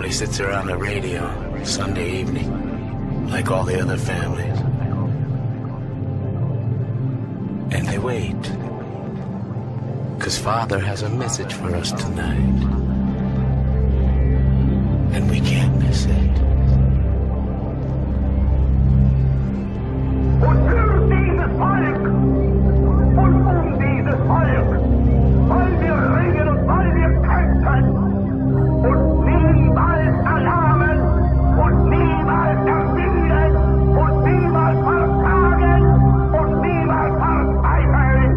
family sits around the radio Sunday evening, like all the other families. And they wait, 'cause Father has a message for us tonight. And we can't miss it. Und für dieses Volk und dieses Volk, weil wir ringen und weil wir kämpfen und niemals erlahmen und niemals ermüden und niemals versagen und niemals verzweifeln.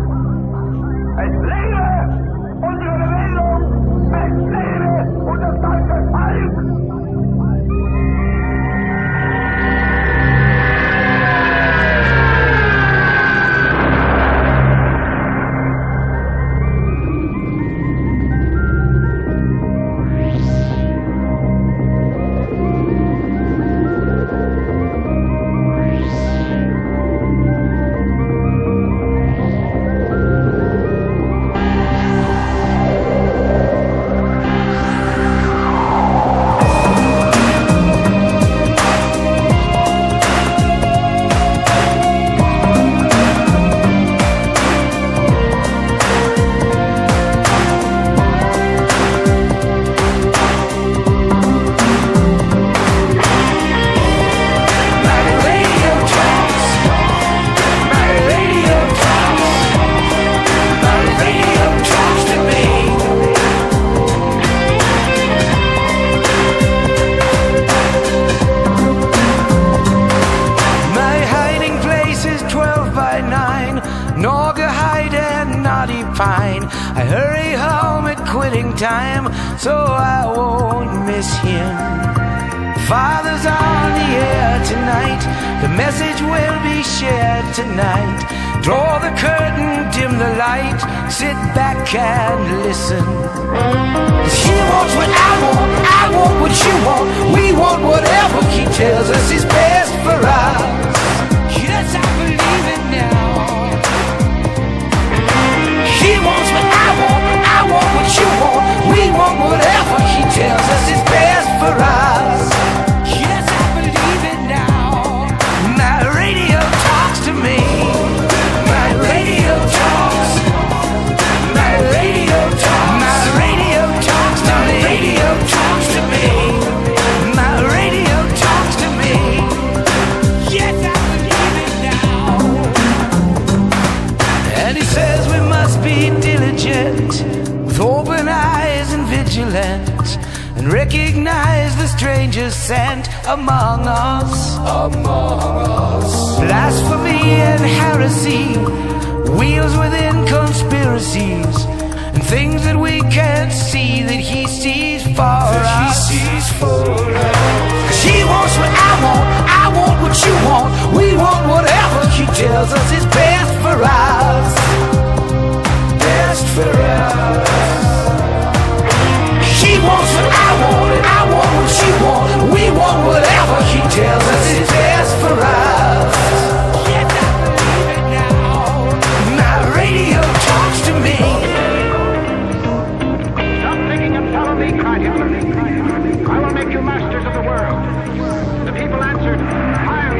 Es lebe unsere Bildung, es lebe unser deutsches Volk. I hurry home at quitting time, so I won't miss him. Father's on the air tonight, the message will be shared tonight. Draw the curtain, dim the light, sit back and listen. 'Cause he wants what I want what you want. We want whatever he tells us is best for us. Yes, I believe it now. He wants what I want what you want. We want whatever he tells us is best for us. Yes, I believe it now. My radio talks to me. My radio talks. My radio talks. My radio talks to me. My radio talks to me. My radio talks to me. Yes, I believe it now. And he says we must be diligent, with open eyes and vigilant, and recognize the strangers sent among us. Blasphemy and heresy, wheels within conspiracies, and things that we can't see that he sees for us. 'Cause he wants what I want what you want. We want whatever he tells us is best for us. Best for us. He wants what I want, and I want what you want. We want whatever he tells us is best for us. Yes, I believe it now. My radio talks to me. Stop thinking and follow me, cried Hitler. I will make you masters of the world. The people answered, Heil!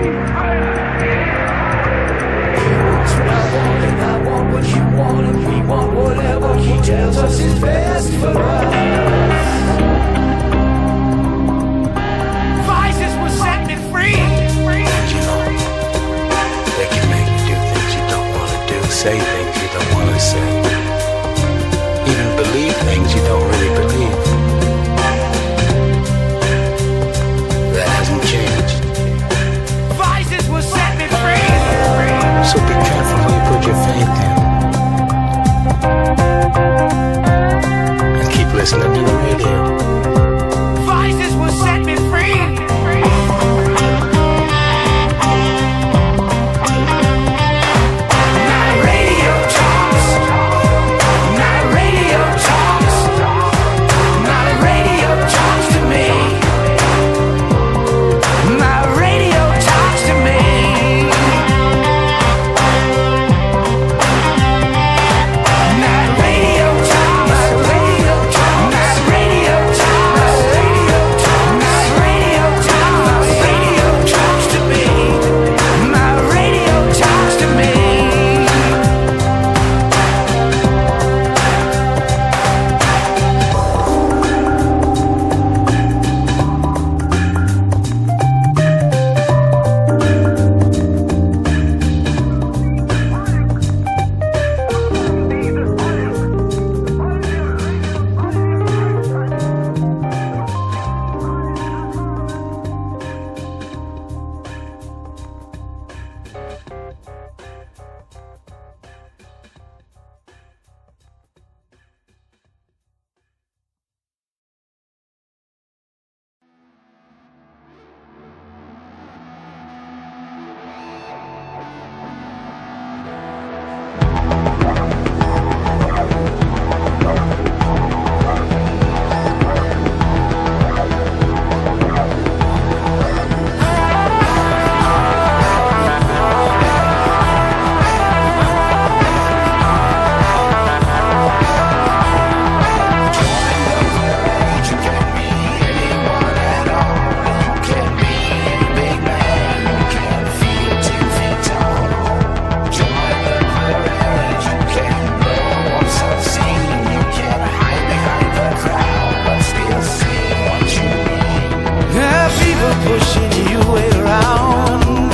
pushing you around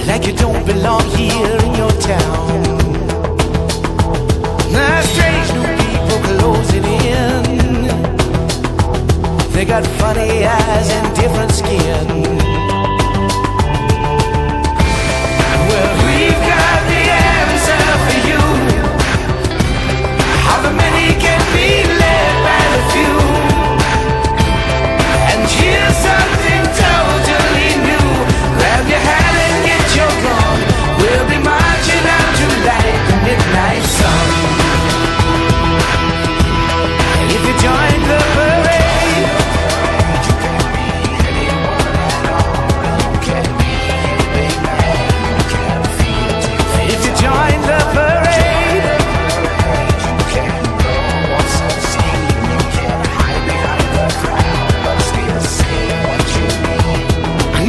like you don't belong here in your town. Now strange new people closing in. They got funny eyes and different skin. Well, we've got the answer for you. How the many can be led by the few. And here's something totally new. Grab your hand and get your gun. We'll be marching out to light the midnight sun. And if you join the parade, you can be anyone at all. You can be any big man. You can feel it. If you join the parade, you can go once unseen. You can hide behind the crowd, but still say what you mean.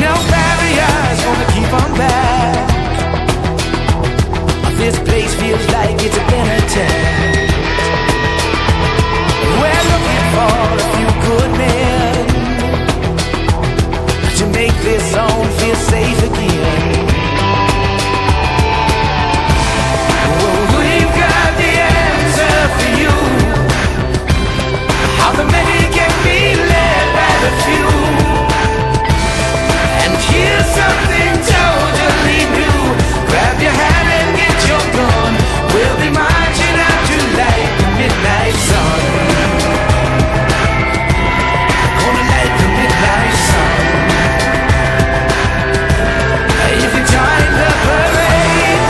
No barriers gonna keep on back. This place feels like it's been attacked. We're looking for a few good men to make this zone feel safe again. Well, we've got the answer for you. How the many can be led by the few. And here's something totally new. Grab your hand and get your gun. We'll be marching out to light the midnight sun. Gonna light the midnight sun. If you join the parade,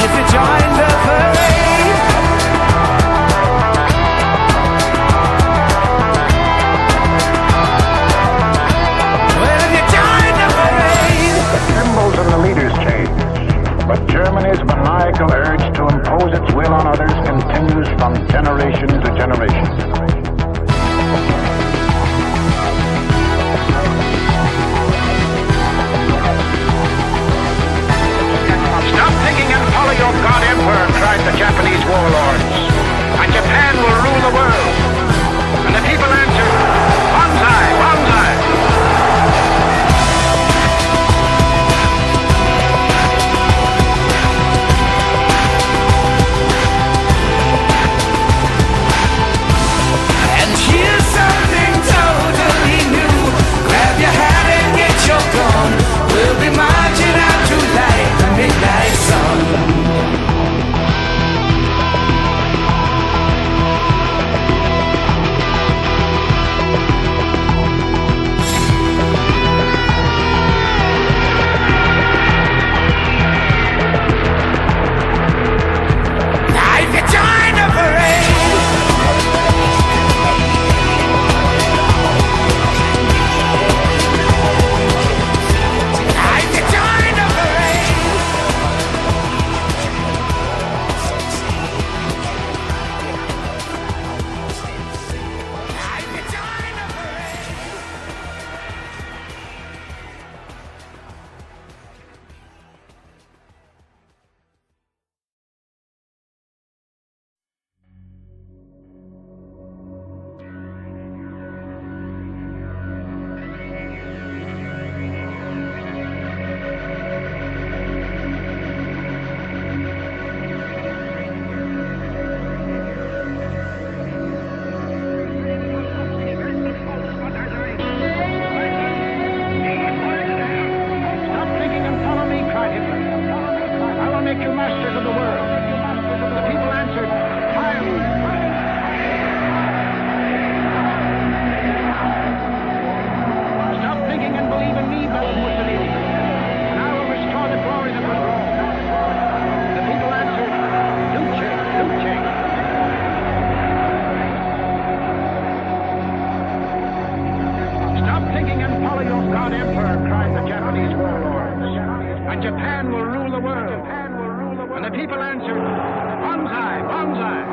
if you join the parade, well, if you join the parade. The symbols and the leaders change, but Germany's maniacal urge to impose its will on others continues from generation to generation. Stop thinking and follow your God Emperor, cried the Japanese warlords. And Japan will rule the world. And the people answered, Banzai, Banzai. And here's something totally new. Grab your hat and get your gun. We'll be marching out to light the midnight sun. Now if you join the parade, now if you join the parade, now if you join the parade. Stop thinking and follow me, cried Hitler. I will make you masters of the world. The people answered, Heil! Stop thinking and believe in me, bellowed Mussolini. And I will restore the glory that was Rome. The people answered, Luce, Luce. Stop thinking and follow your God Emperor, cried the Japanese warlords. And Japan will rule the world. And the people answered, Banzai, Banzai.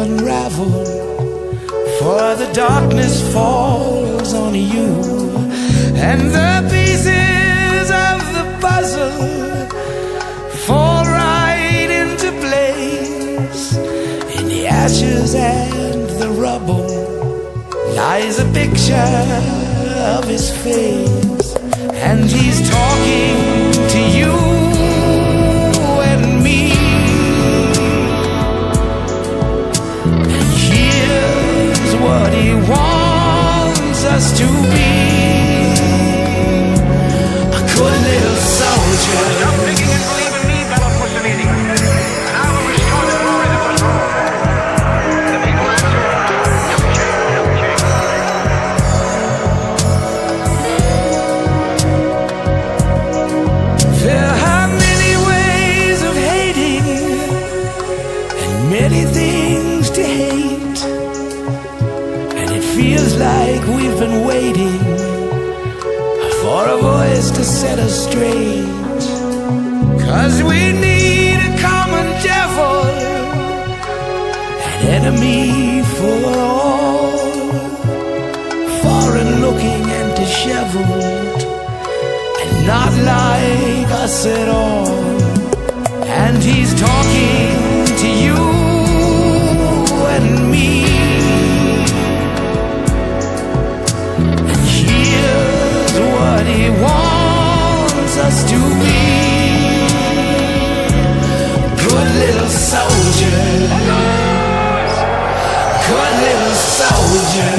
unravel, for the darkness falls on you, and the pieces of the puzzle fall right into place. In the ashes and the rubble lies a picture of his face, and he's talking to you and me. And here's what he wants us to be: a good little soldier. Stop thinking and believe in me, fellow Mussolini, and I will restore the glory that was wrong. The people answer, young king, young king. There are many ways of hating and many things to hate, and it feels like we've been waiting for a voice to set us straight. 'Cause we need a common devil, an enemy for all, foreign looking and disheveled, and not like us at all. And he's talking to you and me. And here's what he wants us to be: good little soldier, good little soldier.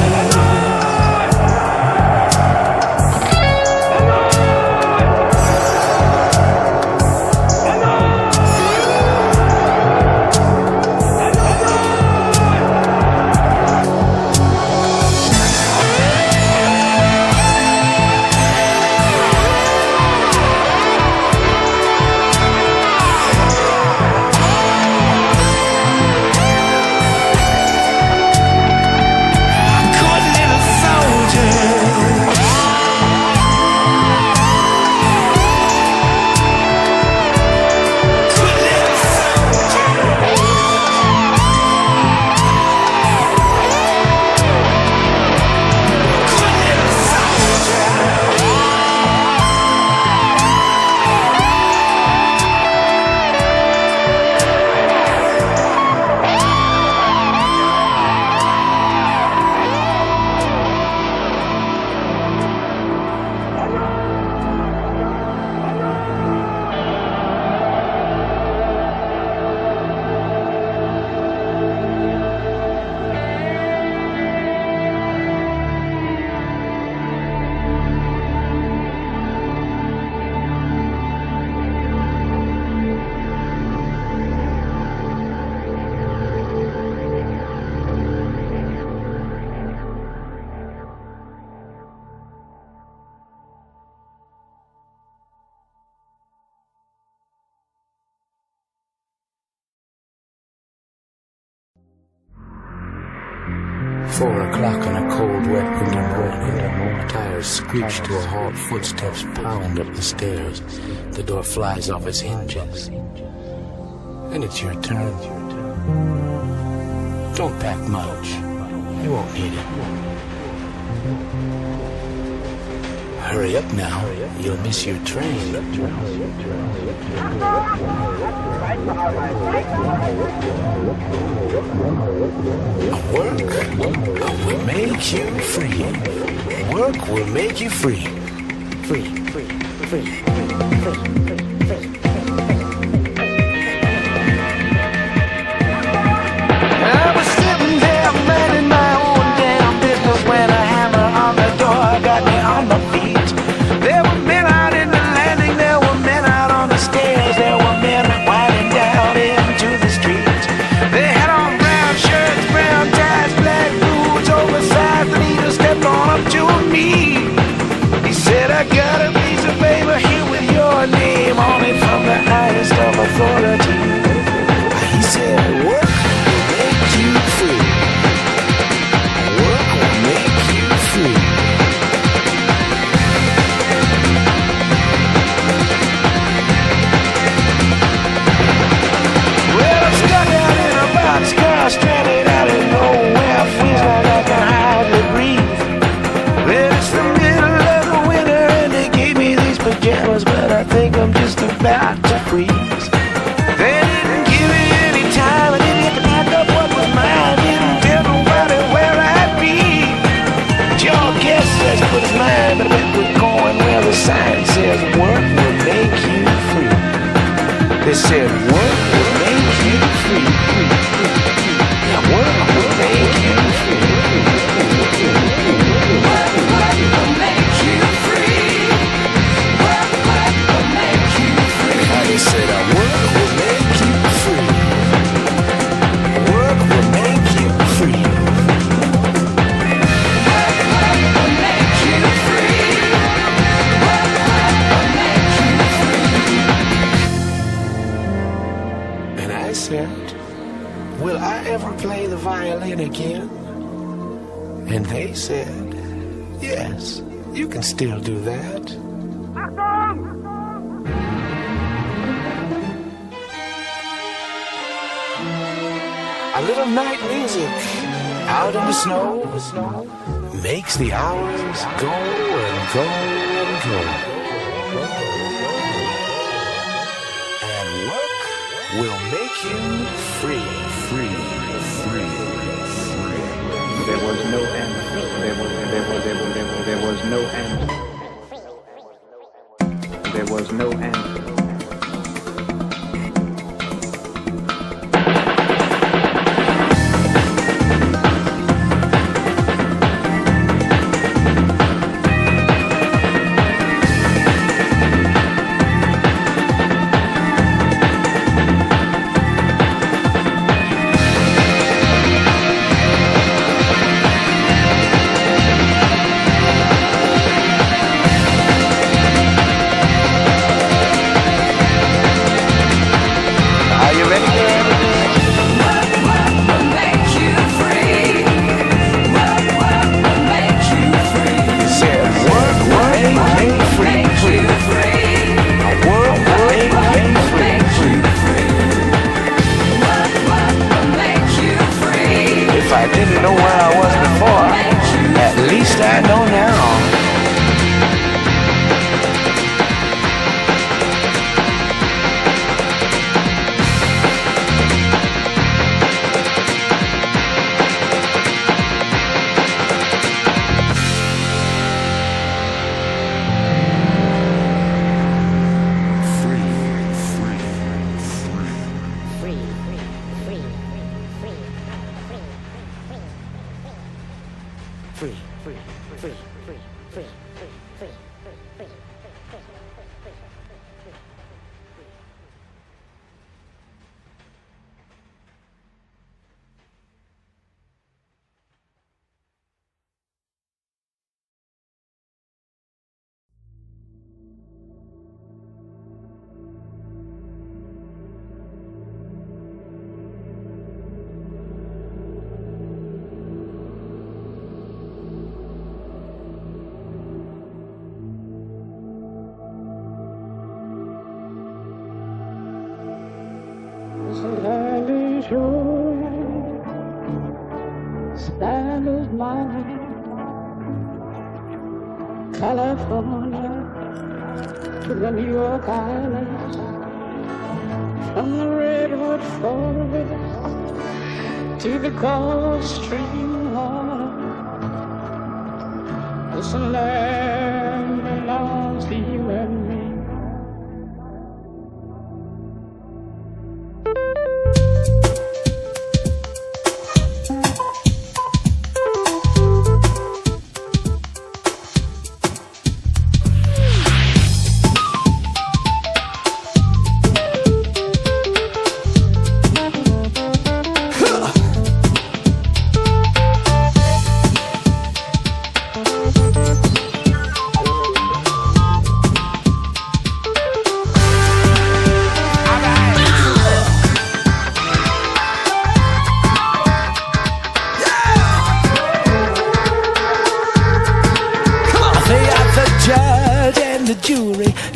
$4 on a cold, wet winter morning. Tires screech to a halt, footsteps pound up the stairs. The door flies off its hinges. And it's your turn. Don't pack much. You won't need it. Hurry up now. You'll miss your train. Work will make you free. Work will make you free. Free, free, free, free, free. I was sitting there minding my own damn business when a hammer on the door got me on my feet. There were men out in the landing, there were men out on the stairs, there were men winding down into the street. They had on brown shirts, brown ties, black boots, oversized. The leader stepped on up to me. He said, I got a piece of paper here with your name on breeze. They didn't give me any time, I didn't get to pack up what was mine, didn't tell nobody where I'd be. But your guess says put his mind, but I bet we're going where the sign says work will make you free. They said work will make you free. Yeah, work will make you free. Work will make you free. Work will make you free. They said work will make you free. Work will make you free. Work will make you free. Work will make you free. And I said, will I ever play the violin again? And they said, yes, you can still do that. A little night music out in the snow makes the hours go and go and go. And work will make you free. There was no end. There was no end. There was no end. Stand is mine, California to the New York Islands, from the redwood forest to the Gulf Stream water. This land belongs to you and me.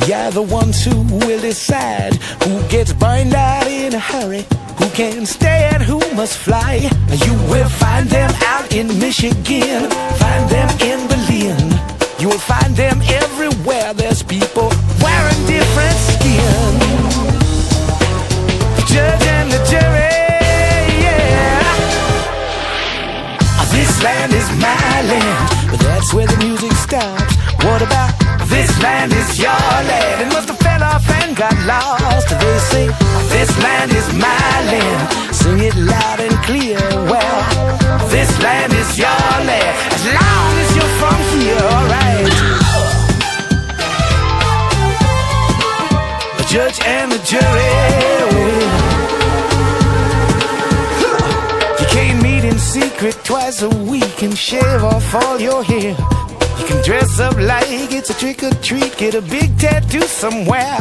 Yeah, the ones who will decide who gets burned out in a hurry, who can stay and who must fly. You will find them out in Michigan, find them in Berlin. You will find them everywhere. There's people wearing different skin. land is your land. It must have fell off and got lost. They sing, this land is my land. Sing it loud and clear. Well, this land is your land. As long as you're from here, alright. The judge and the jury. You can't meet in secret twice a week and shave off all your hair. You can dress up like it's a trick or treat, get a big tattoo somewhere.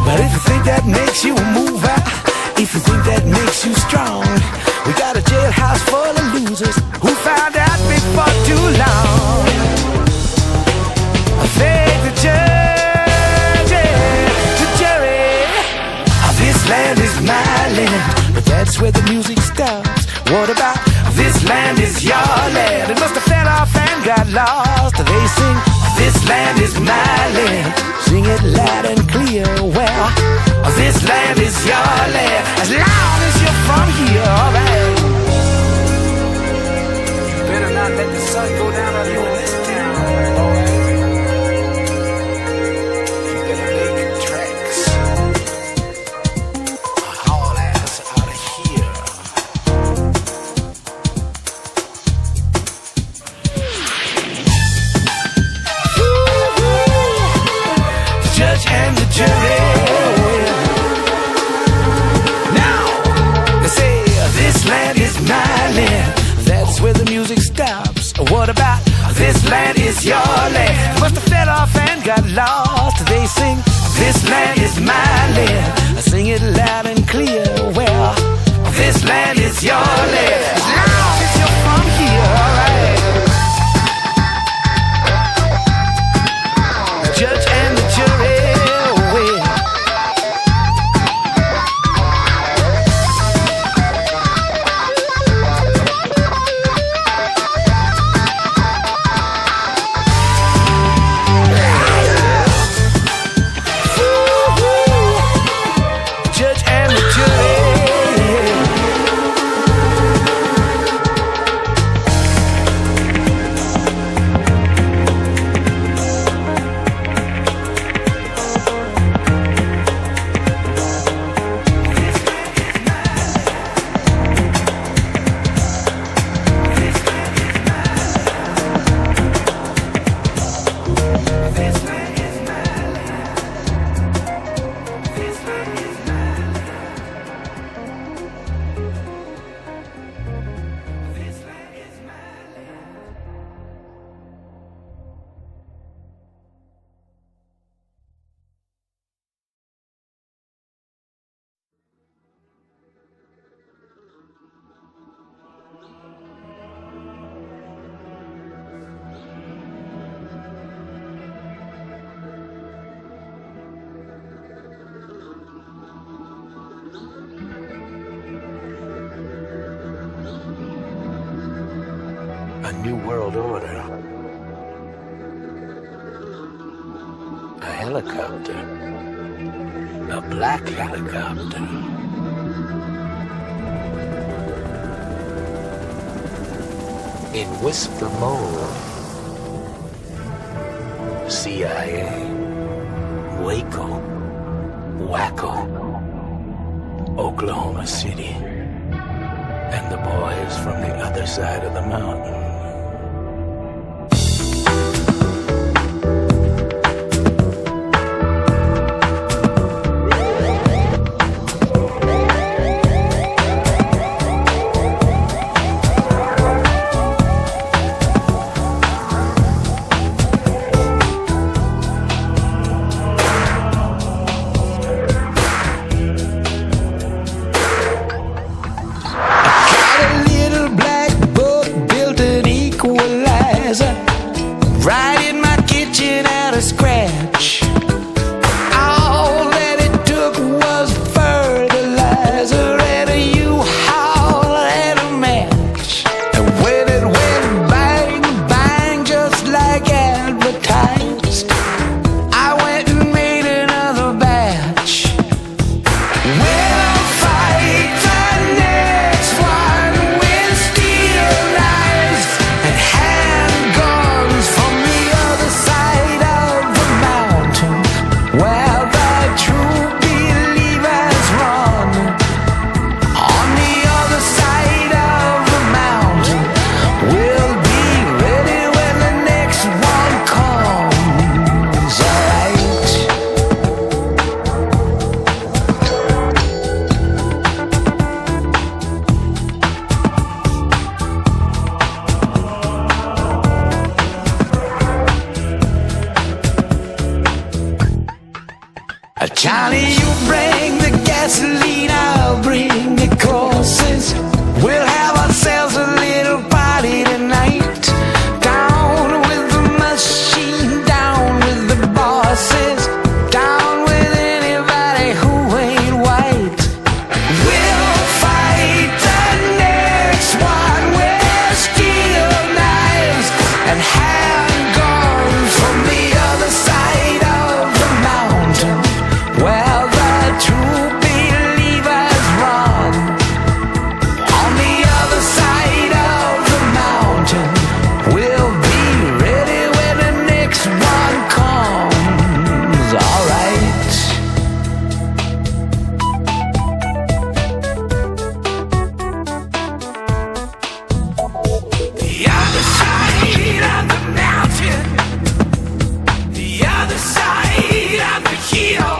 But if you think that makes you a mover, if you think that makes you strong, we got a jailhouse full of losers who found out before too long. I thank the judge, the jury. This land is my land, but that's where the music stops. What about this land is your land? It must have fell off and got lost. They sing, this land is my land. Sing it loud and clear. Well, this land is your land. As long as you're from here, alright. You better not let the sun go down on you in this town, alright. You better make tracks. Haul ass out of here. Judge and the jury. Now, they say this land is my land. That's where the music stops. What about this land is your land? Must have fell off and got lost. They sing, this land is my land. I sing it loud and clear. Well, this land is your land. As long as you're from here, alright. The judge and the jury. A new world order. A helicopter. A black helicopter. In whisper mode. CIA. Waco. Wacko. Oklahoma City. And the boys from the other side of the mountain. Got a little black boat, built an eagle. Johnny, you bring the gasoline, I'll bring the crosses. We'll have ourselves a little party tonight. Down with the machine, down with the bosses, down with anybody who ain't white. We'll fight the next one with steel knives and handguns from the other side of the mountain, where the true believers run. On the other side of the mountain, we'll be ready when the next one comes. All right. The other side of the mountain, the other side of the hill.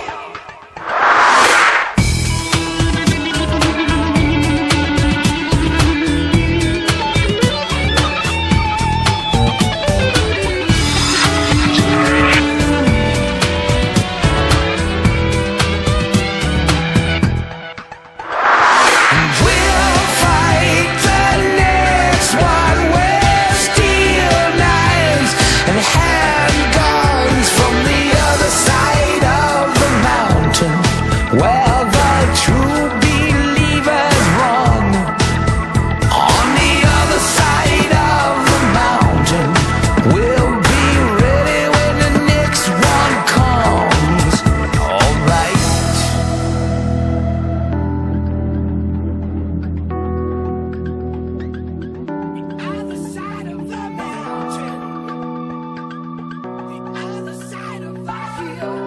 We'll fight the next one with steel knives and handguns from the other side of the mountain, where the true believers run. On the other side of the mountain, we'll be ready when the next one comes. All right. Other side of the mountain, the other side of the hill. The other side of the mountain.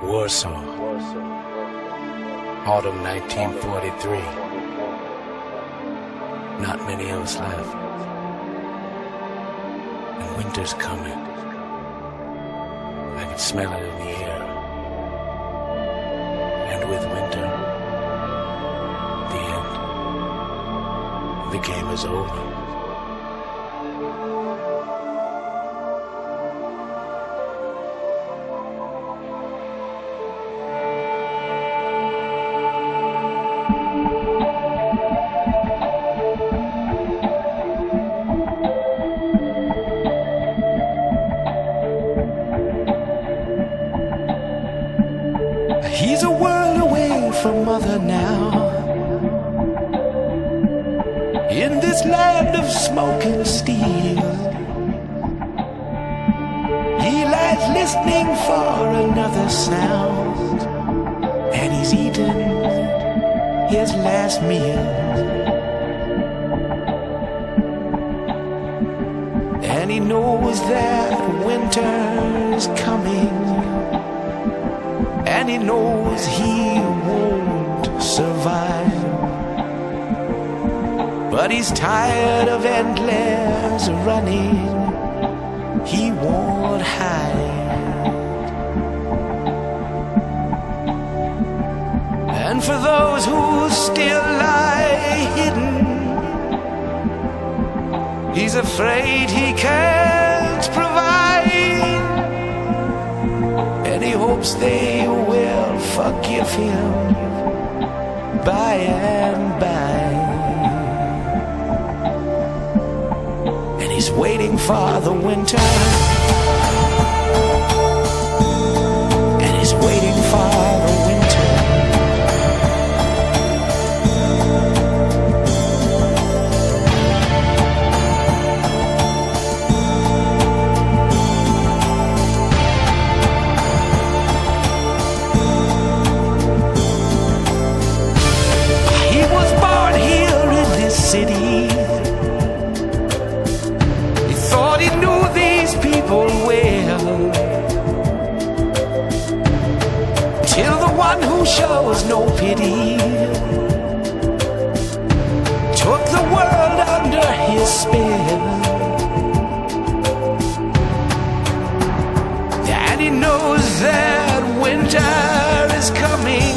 Warsaw, autumn 1943. Not many of us left. And winter's coming. I can smell it in the air. And with winter, the end. The game is over. He's a world away from mother now, in this land of smoke and steel. He lies listening for another sound, and he's eaten his last meal. And he knows that winter's coming, and he knows he won't survive. But he's tired of endless running. He won't hide. for those who still lie hidden. He's afraid he can't provide, and he hopes they will forgive him by and by. And he's waiting for the winter, and he's waiting for the winter. City. He thought he knew these people well, till the one who shows no pity took the world under his spell. And he knows that winter is coming,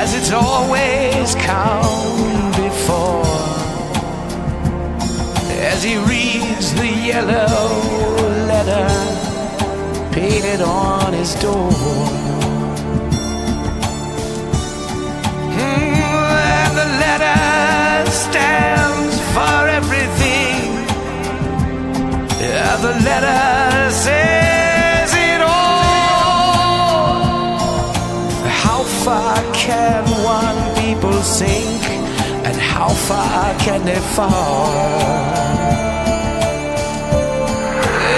as it's always come before. As he reads the yellow letter painted on his door, and the letter stands for everything. The letter says it all. How far can one people sink, and how far can they fall?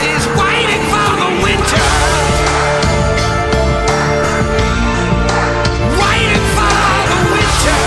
He's waiting for the winter, waiting for the winter.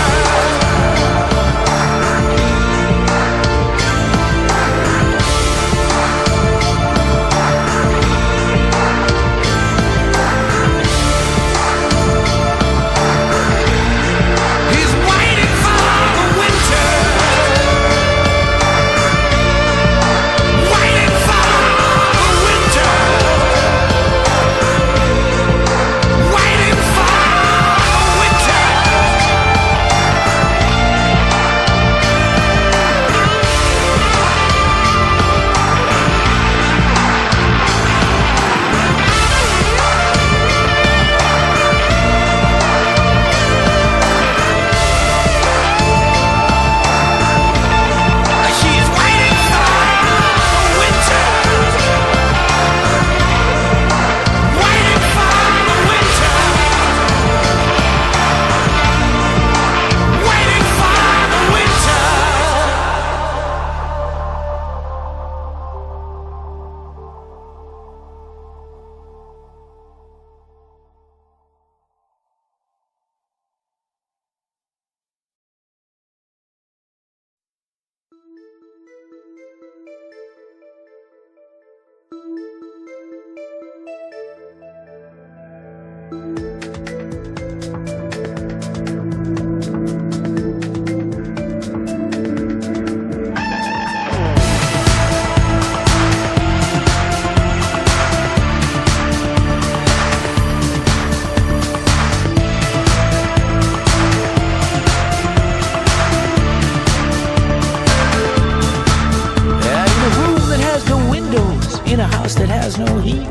In a house that has no heat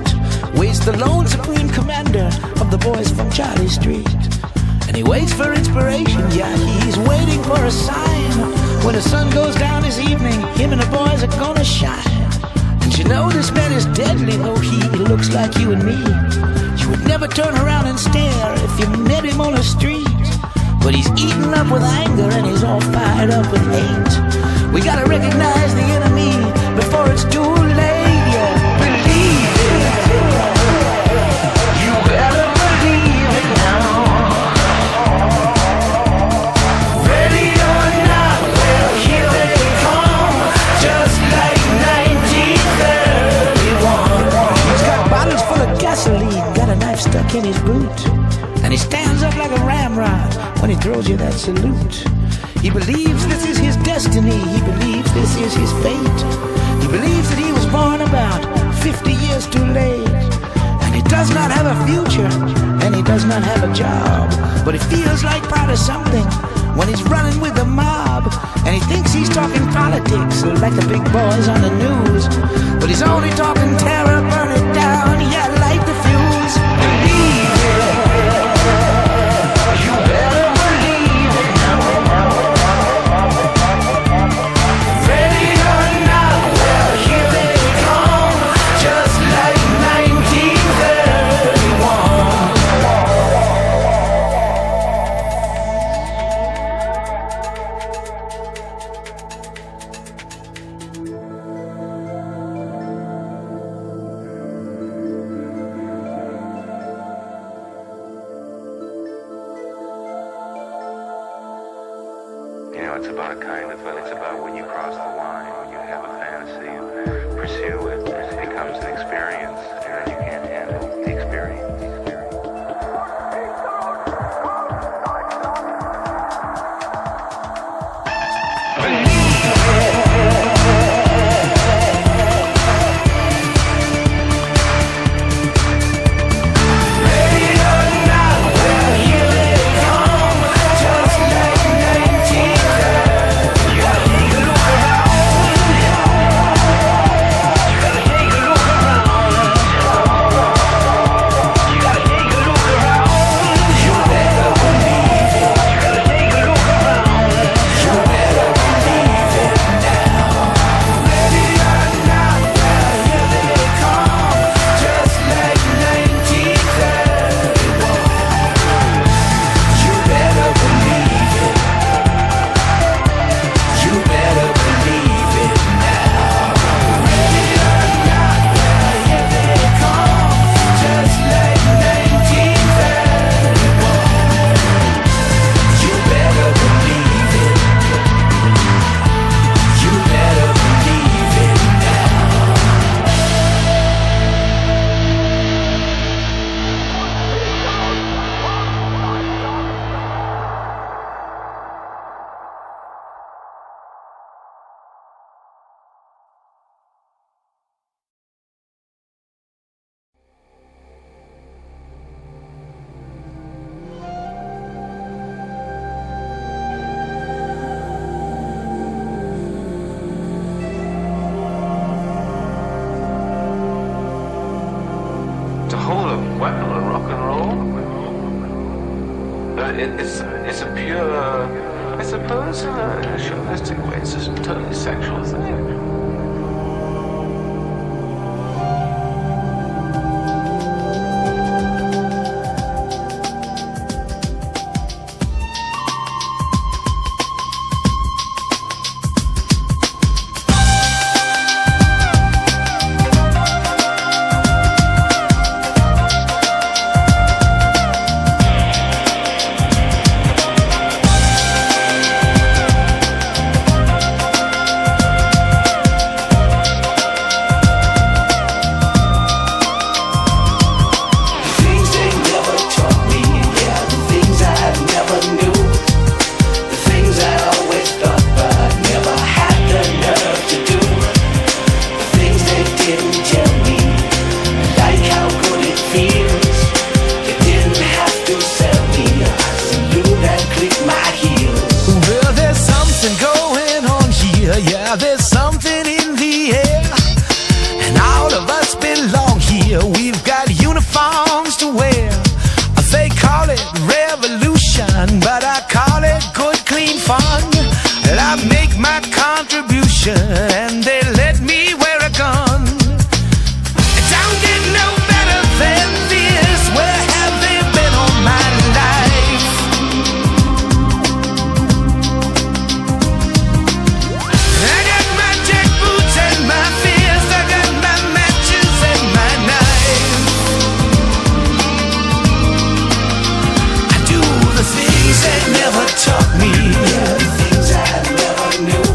waits the lone supreme commander of the boys from Charlie Street. And he waits for inspiration, yeah, he's waiting for a sign. When the sun goes down this evening, him and the boys are gonna shine. And you know this man is deadly, though he looks like you and me. You would never turn around and stare if you met him on the street. But he's eaten up with anger and he's all fired up with hate. We gotta recognize the enemy before it's too late. Believe it. You better believe it now. Ready or not, well, here they come, just like 1931. He's got bottles full of gasoline, got a knife stuck in his boot, and he stands up like a ramrod when he throws you that salute. He believes this is his destiny, he believes this is his fate. He believes that he was born about 50 years too late, and he does not have a future, and he does not have a job, but he feels like part of something when he's running with the mob. And he thinks he's talking politics like the big boys on the news, but he's only talking terror, burn it down, yeah, light the fuse. Believe it, you better believe it. Ready or not, well, here they come, just like 1931. You know, it's about a kind of, it's about when you cross the line, when you have a fantasy and pursue it, it becomes an experience, and then you can't handle the experience. To hold a weapon of rock and roll, it's a pure, I suppose, in a chauvinistic way, it's a totally sexual thing. There's something in the air, and all of us belong here. We've got uniforms to wear. They call it revolution, but I call it good, clean fun. And I make my contribution, and they let me wear a gun. It don't get no better than this. Where have they been all my life? I got my jack boots and my fist. I got my matches and my knife. I do the things they never taught me, the things I never knew,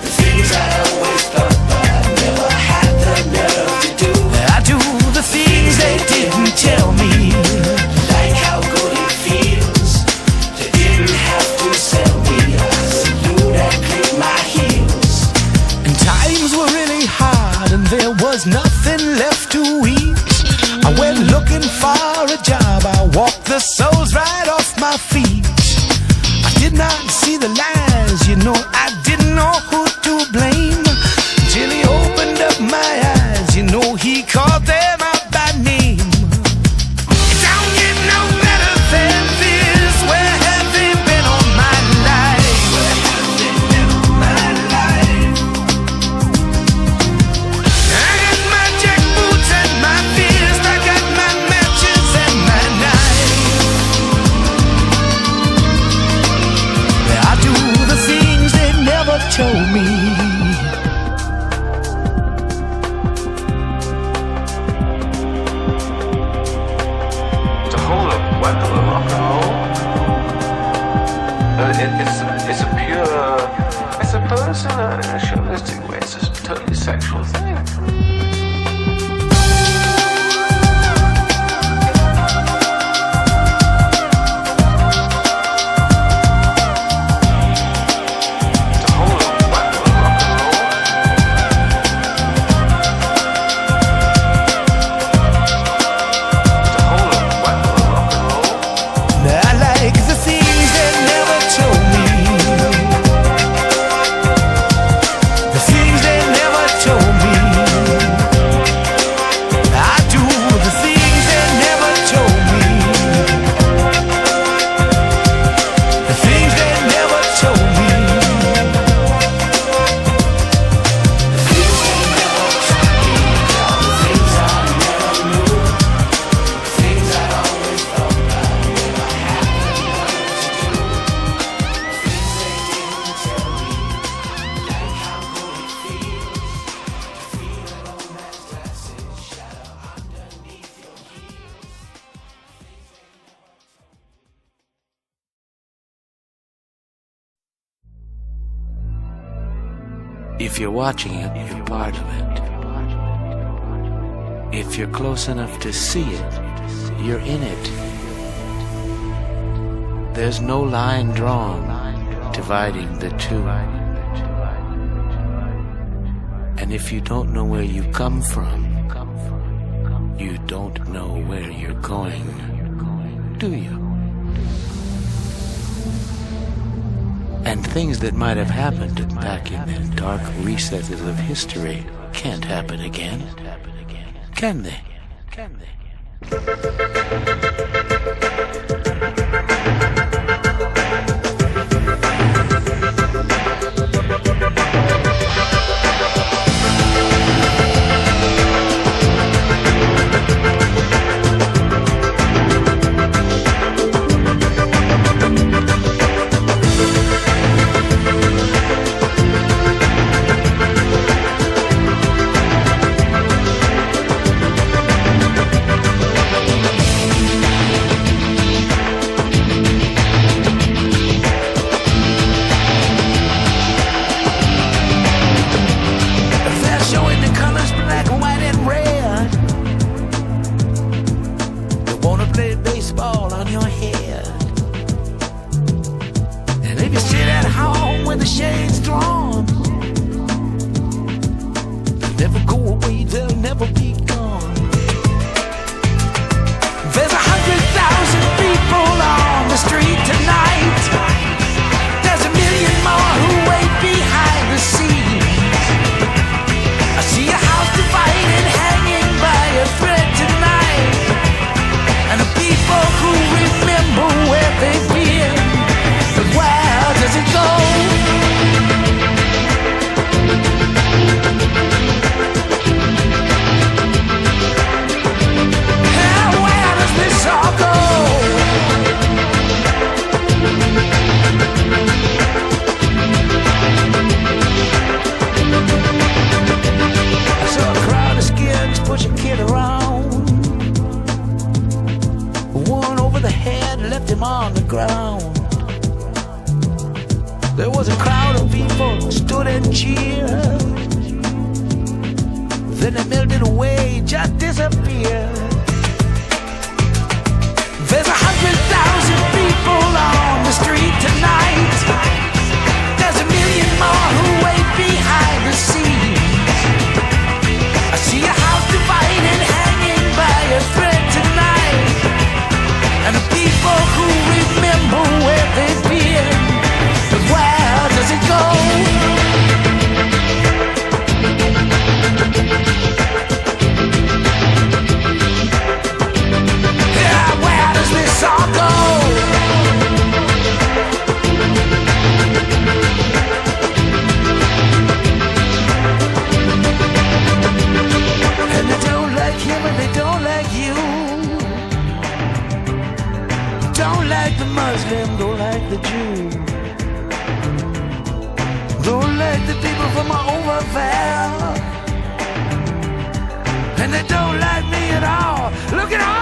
the things I always thought but I never had the nerve to do. I do the things they didn't tell me, like how good it feels. They didn't have to sell me. I salute and click my heels. And times were really hard and there was nothing left to eat. I went looking for a job. I the lies. You know, I didn't know who to blame till he opened up my eyes. You know, he called them out by name. It don't get no better than this. Where have they been all my life? Where have they been all my life? I got my jack boots and my fist. I got my matches and my knife. I do the things they never told me. To hold a weapon of rock and roll, it's a pure, I suppose in a chauvinistic way, it's a totally sexual thing. I like the things they never told me. The things they never told me. I do the things they never told me. The things they never told me. The things they never told me. The things I never knew. The things I always thought about. If you're watching it, you're part of it. If you're close enough to see it, you're in it. There's no line drawn dividing the two. And if you don't know where you come from, you don't know where you're going, do you? And things that might have happened back in the dark recesses of history can't happen again, can they? They're showing the colors black, white, and red. They wanna play baseball on your head. And if you sit at home with the shades drawn, they'll never go away, they'll never be gone. There's 100,000 people on the street tonight. There's a million more who wait behind the scenes. I see a house divided, hanging by a thread tonight. And the people who remember where they've been. But where does it go? And where does this all go? I saw a crowd of skins push a kid around. One over the head left him on the ground. There was a crowd of people stood and cheered. Then they melted away, just disappeared. There's 100,000 people on the street tonight. There's a million more who wait behind the scenes. I see a house divided, hanging by a thread tonight. And the people who remember where they've been. But and they don't like me at all. Look at all